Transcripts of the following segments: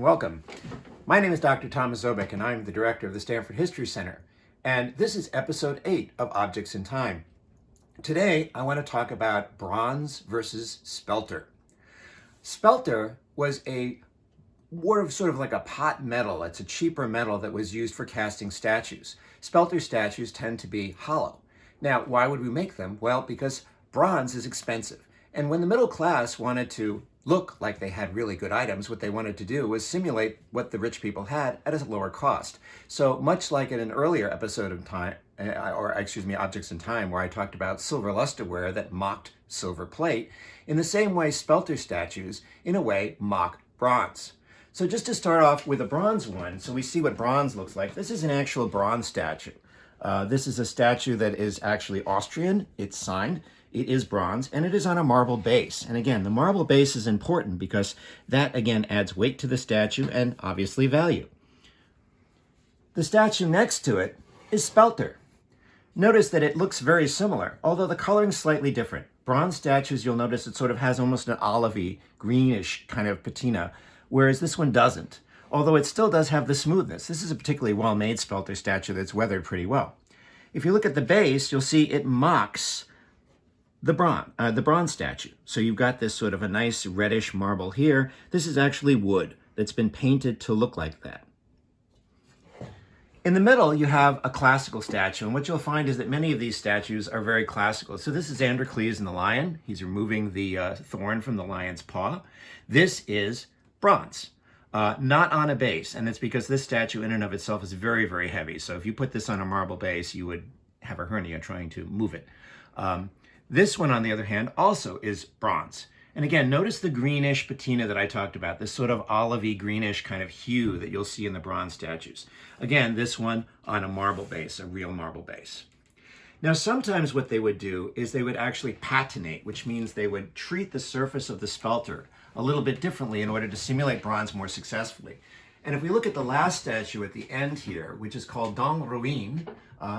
welcome. My name is Dr. Thomas Zobek, and I'm the director of the Stanford History Center. And this is episode 8 of Objects in Time. Today, I want to talk about bronze versus spelter. Spelter was sort of like a pot metal. It's a cheaper metal that was used for casting statues. Spelter statues tend to be hollow. Now, why would we make them? Well, because bronze is expensive. And when the middle class wanted to look like they had really good items, what they wanted to do was simulate what the rich people had at a lower cost. So much like in an earlier episode of Objects in Time, where I talked about silver lusterware that mocked silver plate, in the same way, spelter statues, in a way, mock bronze. So just to start off with a bronze one, so we see what bronze looks like. This is an actual bronze statue. This is a statue that is actually Austrian. It's signed. It is bronze, and it is on a marble base. And again, the marble base is important because that, again, adds weight to the statue and obviously value. The statue next to it is spelter. Notice that it looks very similar, although the coloring is slightly different. Bronze statues, you'll notice it sort of has almost an olivey, greenish kind of patina, whereas this one doesn't, although it still does have the smoothness. This is a particularly well-made spelter statue that's weathered pretty well. If you look at the base, you'll see it mocks the bronze statue. So you've got this sort of a nice reddish marble here. This is actually wood that's been painted to look like that. In the middle, you have a classical statue, and what you'll find is that many of these statues are very classical. So this is Androcles and the lion. He's removing the thorn from the lion's paw. This is bronze, not on a base, and it's because this statue in and of itself is very, very heavy. So if you put this on a marble base, you would have a hernia trying to move it. This one, on the other hand, also is bronze. And again, notice the greenish patina that I talked about, this sort of olivey greenish kind of hue that you'll see in the bronze statues. Again, this one on a marble base, a real marble base. Now, sometimes what they would do is they would actually patinate, which means they would treat the surface of the spelter a little bit differently in order to simulate bronze more successfully. And if we look at the last statue at the end here, which is called Dans Ruine,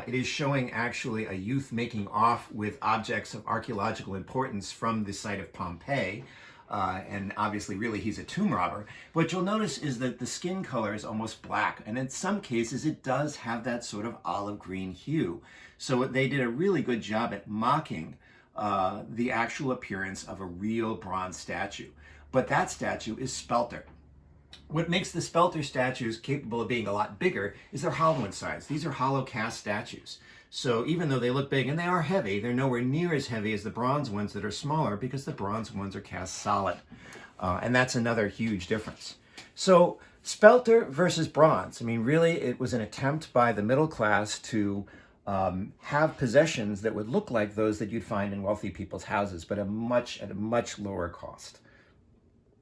it is showing actually a youth making off with objects of archaeological importance from the site of Pompeii. And obviously, really, he's a tomb robber. What you'll notice is that the skin color is almost black. And in some cases, it does have that sort of olive green hue. So they did a really good job at mocking the actual appearance of a real bronze statue. But that statue is spelter. What makes the spelter statues capable of being a lot bigger is they're hollow in size. These are hollow cast statues. So even though they look big and they are heavy, they're nowhere near as heavy as the bronze ones that are smaller because the bronze ones are cast solid. And that's another huge difference. So spelter versus bronze. I mean, really, it was an attempt by the middle class to have possessions that would look like those that you'd find in wealthy people's houses, but at a much lower cost.